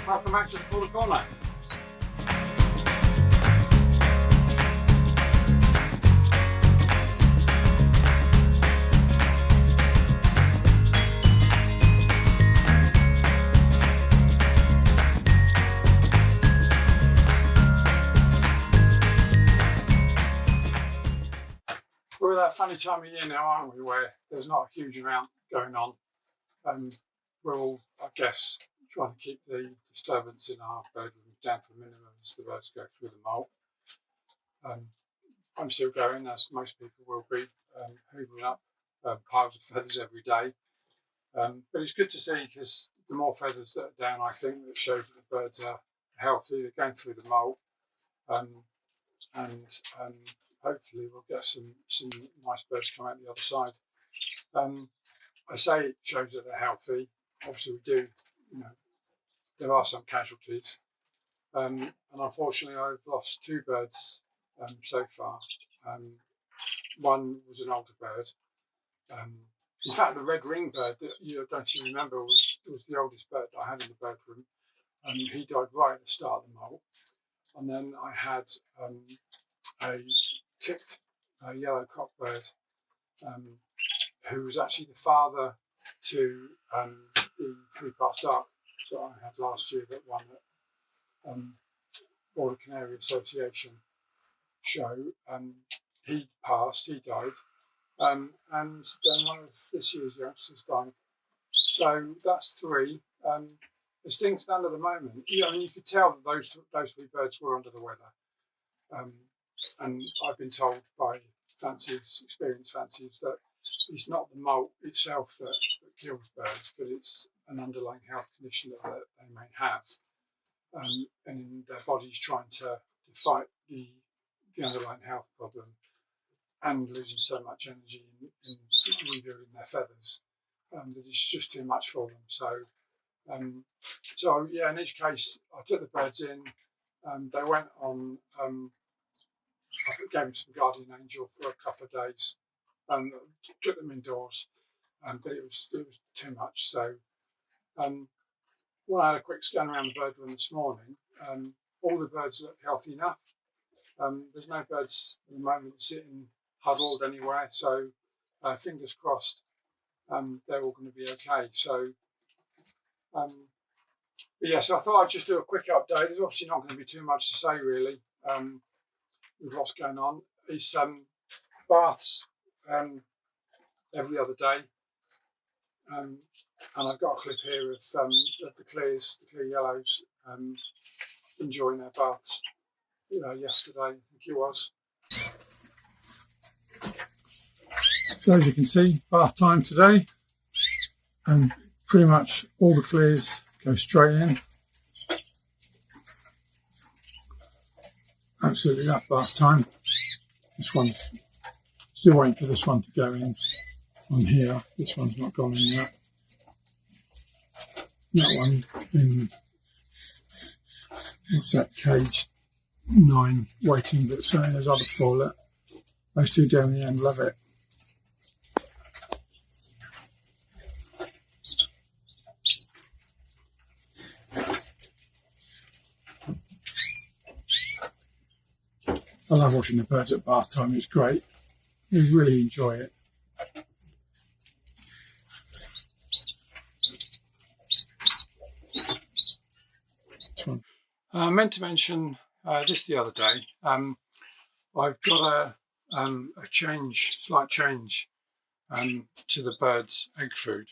Welcome back to the Corner Corner. We're at that funny time of year now, aren't we, where there's not a huge amount going on. We're all, I guess, trying to keep the disturbance in our bird room down to a minimum as the birds go through the molt. I'm still going, as most people will be, hoovering up piles of feathers every day. But it's good to see, because the more feathers that are down, I think, that shows that the birds are healthy, they're going through the molt. And hopefully we'll get some nice birds come out the other side. I say it shows that they're healthy. Obviously we do, there are some casualties. And unfortunately I've lost 2 birds so far. One was an older bird. In fact, the red-ringed bird that you don't you remember was the oldest bird that I had in the bird room. He died right at the start of the molt. And then I had a tipped yellow cockbird, who was actually the father to the 3 Parts Dark that I had last year, that won at Border Canary Association show. He passed, he died, and then one of this year's youngsters died. So that's 3. As things stand at the moment, you could tell that those 3 birds were under the weather. And I've been told by experienced fanciers, that it's not the molt itself that kills birds, but it's an underlying health condition that they may have. And their body's trying to fight the underlying health problem, and losing so much energy in rebuilding their feathers that it's just too much for them. So yeah, in each case, I took the birds in. They went on. I gave them some Guardian Angel for a couple of days, and took them indoors, but it was too much. So when I had a quick scan around the bird room this morning, all the birds look healthy enough. There's no birds at the moment sitting huddled anywhere, so fingers crossed they're all going to be okay. So, but yeah, so I thought I'd just do a quick update. There's obviously not going to be too much to say really. With what's going on, it's baths every other day, and I've got a clip here of the clear yellows enjoying their baths. Yesterday I think it was. So as you can see, bath time today, and pretty much all the clears go straight in. Absolutely that bath time. This one's still waiting for this one to go in on here. This one's not gone in yet. That one in, what's that, cage 9 waiting, but so there's other 4 that those 2 down the end love it. I love watching the birds at bath time, it's great. You really enjoy it. I meant to mention this the other day. I've got a slight change to the birds' egg food.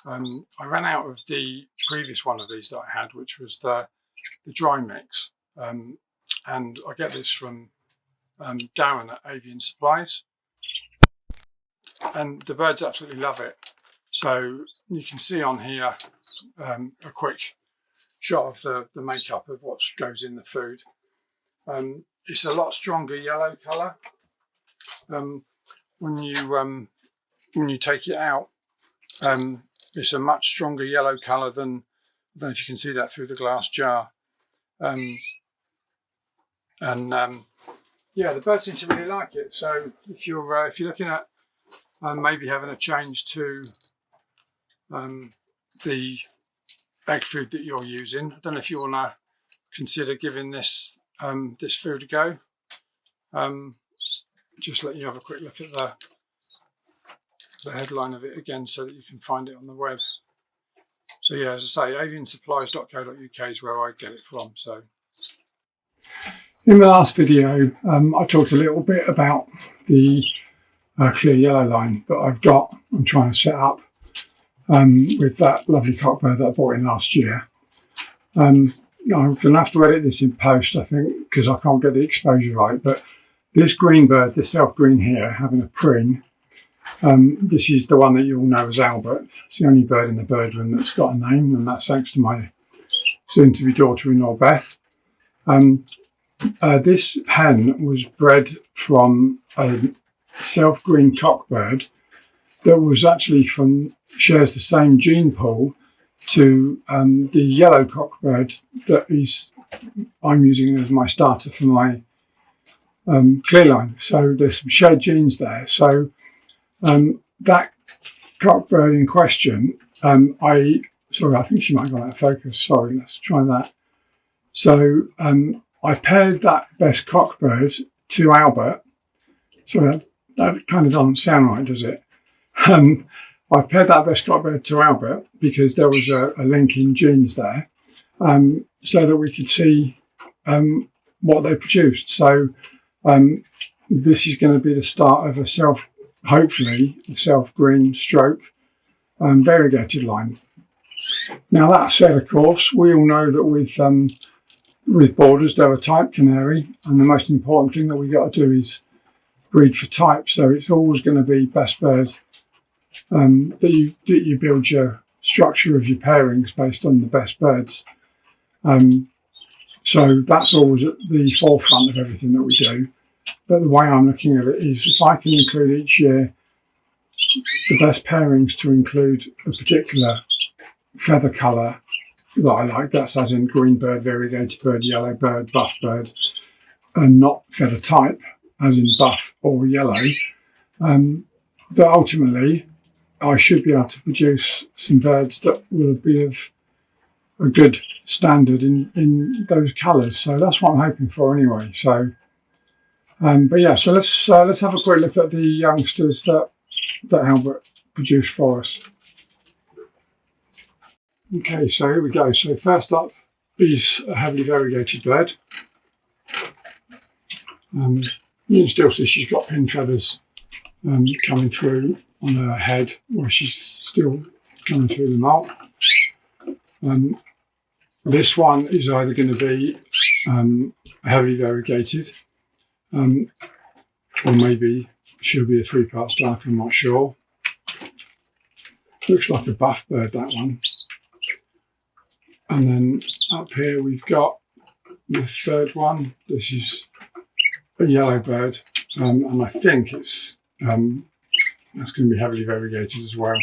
I ran out of the previous one of these that I had, which was the dry mix. And I get this from Darren at Avian Supplies, and the birds absolutely love it. So you can see on here a quick shot of the makeup of what goes in the food. It's a lot stronger yellow colour. When you take it out, it's a much stronger yellow colour than, I don't know if you can see that through the glass jar. Yeah, the birds seem to really like it. So if you're looking at maybe having a change to the egg food that you're using. I don't know if you want to consider giving this this food a go. Just let you have a quick look at the headline of it again so that you can find it on the web. So yeah, as I say, aviansupplies.co.uk is where I get it from. So in the last video, I talked a little bit about the clear yellow line that I'm trying to set up with that lovely cockbird that I bought in last year. I'm going to have to edit this in post, I think, because I can't get the exposure right. But this green bird, this self green here, having a preen, this is the one that you all know as Albert. It's the only bird in the bird room that's got a name, and that's thanks to my soon-to-be daughter-in-law, Beth. This hen was bred from a self green cockbird that was actually shares the same gene pool to the yellow cockbird that I'm using as my starter for my clear line. So there's some shared genes there. So that cockbird in question, I think she might have gone out of focus. Sorry, let's try that. So I paired that best cockbird to Albert. Sorry, that kind of doesn't sound right, does it? I paired that best cockbird to Albert because there was a link in genes there, so that we could see what they produced. So this is going to be the start of hopefully a self-green stroke variegated line. Now that said, of course, we all know that with boarders they're a type canary, and the most important thing that we got to do is breed for type. So it's always going to be best bird that you build your structure of your pairings based on the best birds. So that's always at the forefront of everything that we do. But the way I'm looking at it is if I can include each year the best pairings to include a particular feather colour that I like, that's as in green bird, variegated bird, yellow bird, buff bird, and not feather type, as in buff or yellow, that ultimately I should be able to produce some birds that will be of a good standard in those colours. So that's what I'm hoping for anyway. So, but yeah, so let's have a quick look at the youngsters that Albert produced for us. Okay, so here we go. So first up is a heavily variegated bird. You can still see she's got pin feathers coming through on her head, where she's still coming through the molt. This one is either going to be heavily variegated, or maybe she'll be a 3-part starter, I'm not sure. Looks like a buff bird, that one. And then up here we've got the third one. This is a yellow bird, and I think it's that's going to be heavily variegated as well.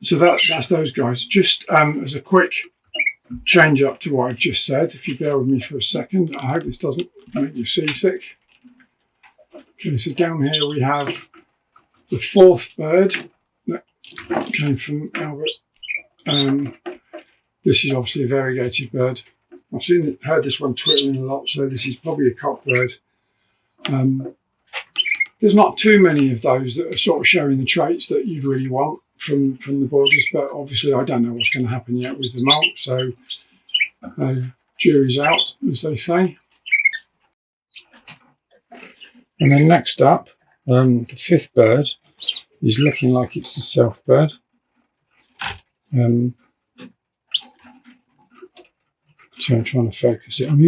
So that's those guys. Just as a quick change up to what I've just said, if you bear with me for a second, I hope this doesn't make you seasick. Okay, so down here we have the fourth bird that came from Albert. This is obviously a variegated bird. I've heard this one twittering a lot, so this is probably a cockbird. There's not too many of those that are sort of showing the traits that you'd really want from the boarders, but obviously I don't know what's going to happen yet with the molt, so jury's out, as they say. And then next up, the fifth bird is looking like it's a self bird. So I'm trying to focus it. I'm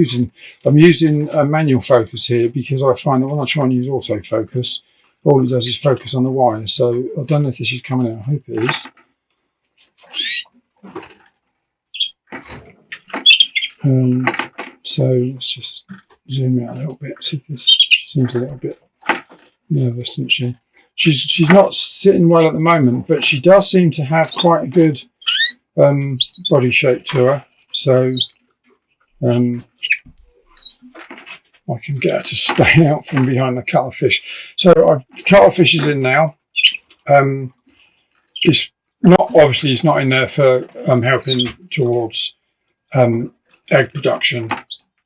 using a manual focus here because I find that when I try and use autofocus, all it does is focus on the wire. So I don't know if this is coming out. I hope it is. So let's just zoom out a little bit. See if this, she seems a little bit nervous, doesn't she? She's not sitting well at the moment, but she does seem to have quite a good body shape to her. So I can get her to stay out from behind the cuttlefish. So I've cuttlefish is in now. it's not, obviously it's not in there for helping towards egg production,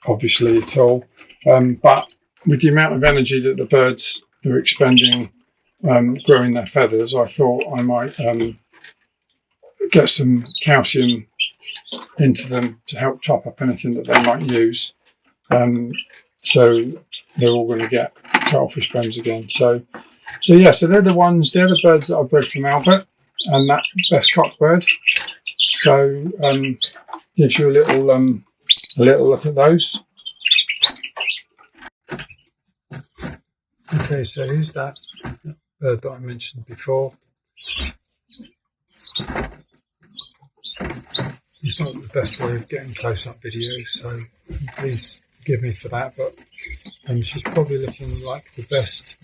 obviously, at all. But with the amount of energy that the birds are expending growing their feathers, I thought I might get some calcium into them to help top up anything that they might use. So they're all going to get cuttlefish bones again. So yeah, so they're the birds that I bred from Albert, and that best cock bird. So gives you a little look at those. Okay, so here's that bird that I mentioned before. It's not the best way of getting close-up videos, so please forgive me for that, but she's probably looking like the best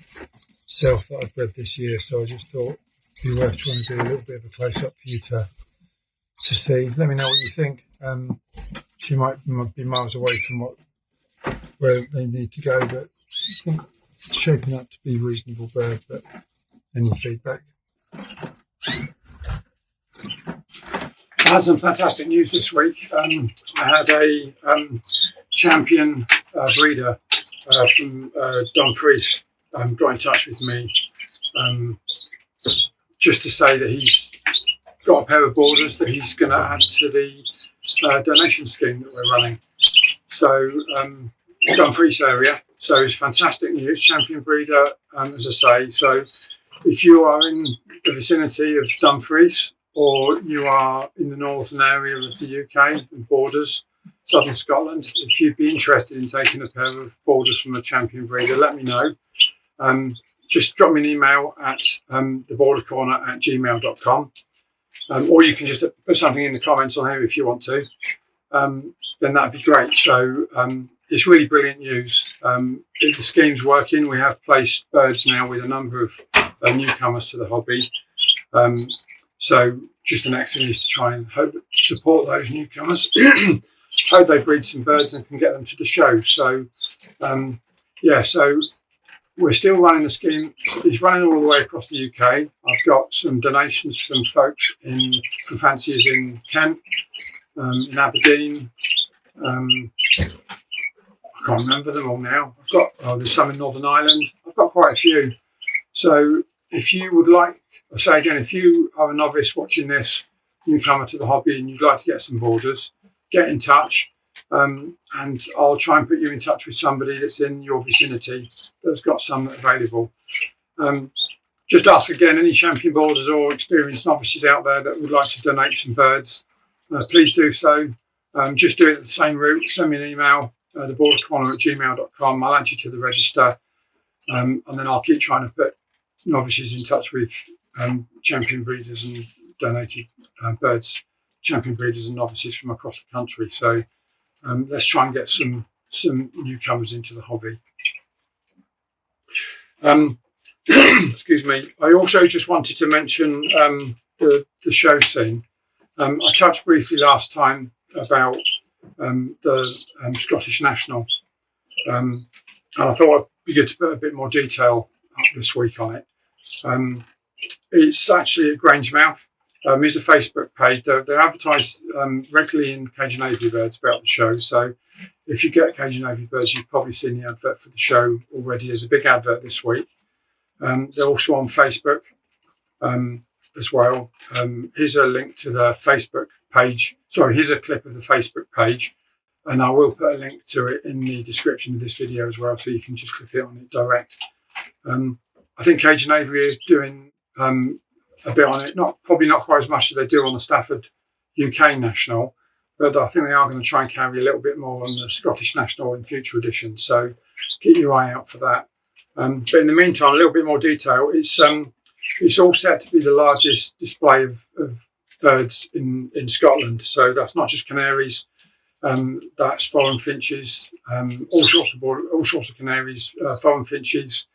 self that I've bred this year, so I just thought it'd be worth trying to do a little bit of a close-up for you to see. Let me know what you think. She might be miles away from where they need to go, but I think it's shaping up to be a reasonable bird. But any feedback? I had some fantastic news this week. I had a champion breeder from Dumfries got in touch with me just to say that he's got a pair of boarders that he's going to add to the donation scheme that we're running. So Dumfries area. So it's fantastic news. Champion breeder, as I say. So if you are in the vicinity of Dumfries, or you are in the northern area of the UK and borders, southern Scotland, if you'd be interested in taking a pair of boarders from a champion breeder, let me know. Just drop me an email at thebordercorner@gmail.com, or you can just put something in the comments on here if you want to. Then that'd be great. So it's really brilliant news. The scheme's working. We have placed birds now with a number of newcomers to the hobby. So just the next thing is to try and support those newcomers. Hope they breed some birds and can get them to the show. So yeah, so we're still running the scheme. It's running all the way across the UK. I've got some donations from folks from fanciers in Kent, in Aberdeen. I can't remember them all now. There's some in Northern Ireland. I've got quite a few. So if you would like, I'll say again, if you are a novice watching this, newcomer to the hobby, and you'd like to get some boarders, get in touch, and I'll try and put you in touch with somebody that's in your vicinity that's got some available. Just ask again, any champion boarders or experienced novices out there that would like to donate some birds, please do so. Just do it the same route. Send me an email, thebordercorner@gmail.com. I'll add you to the register, and then I'll keep trying to put novices in touch with champion breeders and donated birds, champion breeders and novices from across the country. So let's try and get some newcomers into the hobby. Excuse me. I also just wanted to mention the show scene. I touched briefly last time about the Scottish National, and I thought it'd be good to put a bit more detail up this week on it. It's actually at Grangemouth. There's a Facebook page. They're advertised regularly in Cajun Aviary Birds about the show. So if you get Cajun Aviary Birds, you've probably seen the advert for the show already. There's a big advert this week. They're also on Facebook as well. Here's a link to the Facebook page. Sorry, here's a clip of the Facebook page. And I will put a link to it in the description of this video as well, so you can just click it on it direct. I think Cajun Aviary are doing a bit on it, probably not quite as much as they do on the Stafford UK National, but I think they are going to try and carry a little bit more on the Scottish National in future editions. So keep your eye out for that. But in the meantime, a little bit more detail. It's all set to be the largest display of birds in Scotland. So that's not just canaries. That's foreign finches, all sorts of canaries, foreign finches.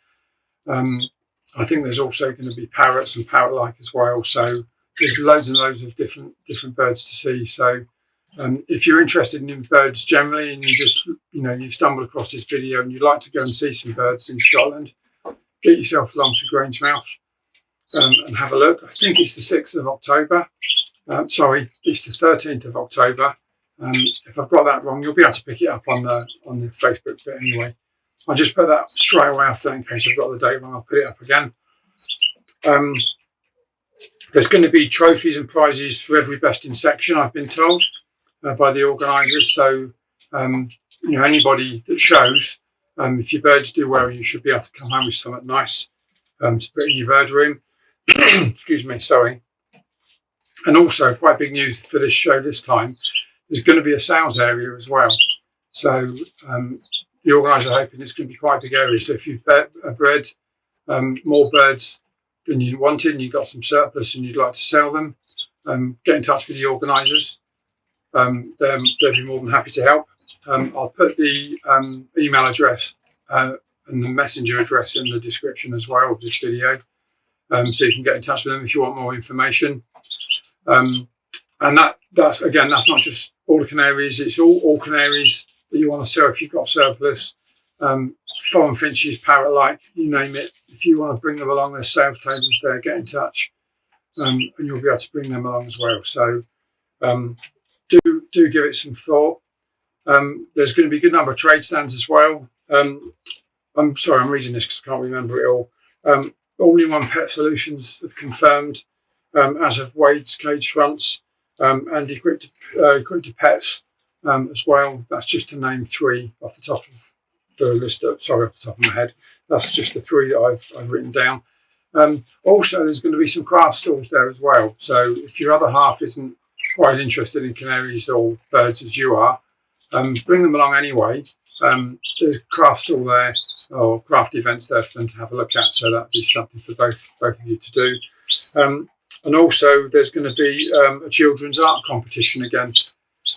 I think there's also going to be parrots and parrot-like as well. So there's loads and loads of different birds to see. So if you're interested in birds generally, and you've stumbled across this video and you'd like to go and see some birds in Scotland, get yourself along to Grangemouth. and have a look. I think it's the 6th of October. Sorry, it's the 13th of October. If I've got that wrong, you'll be able to pick it up on the Facebook bit anyway. I'll just put that straight away after in case I've got the date wrong. I'll put it up again. There's going to be trophies and prizes for every best in section, I've been told, by the organisers. So, anybody that shows, if your birds do well, you should be able to come home with something nice to put in your bird room. Excuse me, sorry. And also, quite big news for this show this time, there's going to be a sales area as well. So the organisers are hoping it's going to be quite a big area. So if you've bred more birds than you wanted and you've got some surplus and you'd like to sell them, get in touch with the organisers. They'll be more than happy to help. I'll put the email address and the messenger address in the description as well of this video, so you can get in touch with them if you want more information. And that's not just border canaries, it's all canaries that you want to sell if you've got surplus. Foreign finches, parrot-like, you name it. If you want to bring them along, there's sales tables there, get in touch, and you'll be able to bring them along as well. So do give it some thought. There's going to be a good number of trade stands as well. I'm sorry, I'm reading this because I can't remember it all. All-in-one Pet Solutions have confirmed, as have Wade's Cage Fronts, and Equipped to Pets as well. That's just to name 3 off the top of the list. Off the top of my head. That's just the 3 that I've written down. Also, there's going to be some craft stalls there as well. So if your other half isn't quite as interested in canaries or birds as you are, bring them along anyway. There's a craft stall there, or craft events there for them to have a look at. So that'd be something for both of you to do. And also, there's going to be a children's art competition again.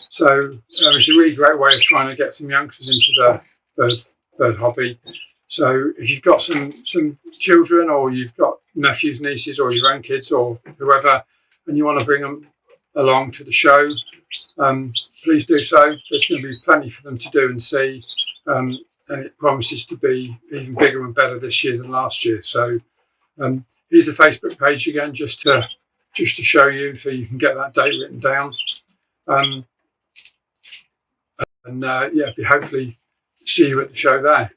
So it's a really great way of trying to get some youngsters into the bird hobby. So if you've got some children, or you've got nephews, nieces, or your own kids, or whoever, and you want to bring them along to the show, please do so. There's going to be plenty for them to do and see, and it promises to be even bigger and better this year than last year. So here's the Facebook page again, just to show you, so you can get that date written down. Hopefully see you at the show there.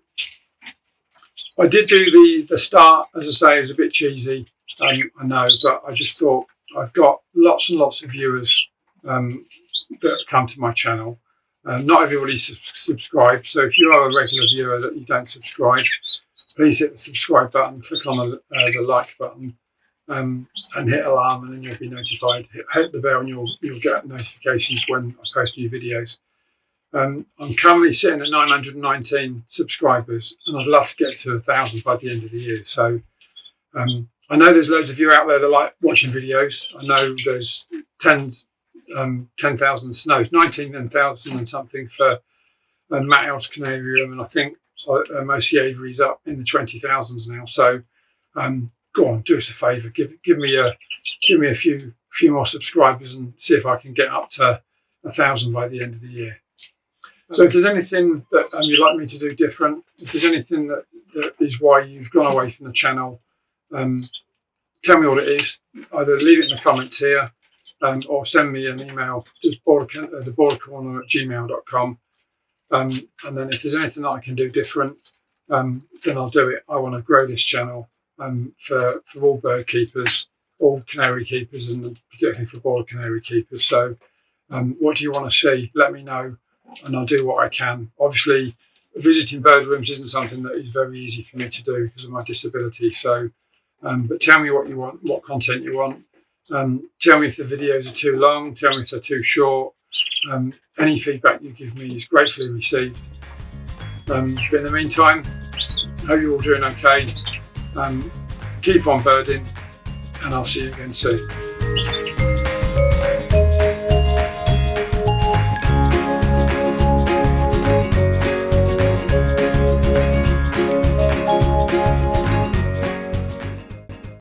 I did do the start, as I say, it was a bit cheesy, I know, but I just thought I've got lots and lots of viewers that come to my channel. Not everybody subscribes, so if you are a regular viewer that you don't subscribe, please hit the subscribe button, click on the like button, and hit alarm, and then you'll be notified. Hit the bell and you'll get notifications when I post new videos. I'm currently sitting at 919 subscribers, and I'd love to get to 1,000 by the end of the year. So I know there's loads of you out there that like watching videos. I know there's 10,000 snows, 19,000 and something for Matt El's Canarium, and I think Mosi Avery's up in the 20,000s now. So go on, do us a favour, give me a few more subscribers, and see if I can get up to 1,000 by the end of the year. So if there's anything that you'd like me to do different, if there's anything that is why you've gone away from the channel, tell me what it is. Either leave it in the comments here, or send me an email to thebordercorner@gmail.com. And then if there's anything that I can do different, then I'll do it. I want to grow this channel for all bird keepers, all canary keepers, and particularly for border canary keepers. So what do you want to see? Let me know, and I'll do what I can. Obviously, visiting bird rooms isn't something that is very easy for me to do because of my disability. So, but tell me what you want, what content you want. Tell me if the videos are too long. Tell me if they're too short. Any feedback you give me is gratefully received. But in the meantime, I hope you're all doing okay. Keep on birding, and I'll see you again soon.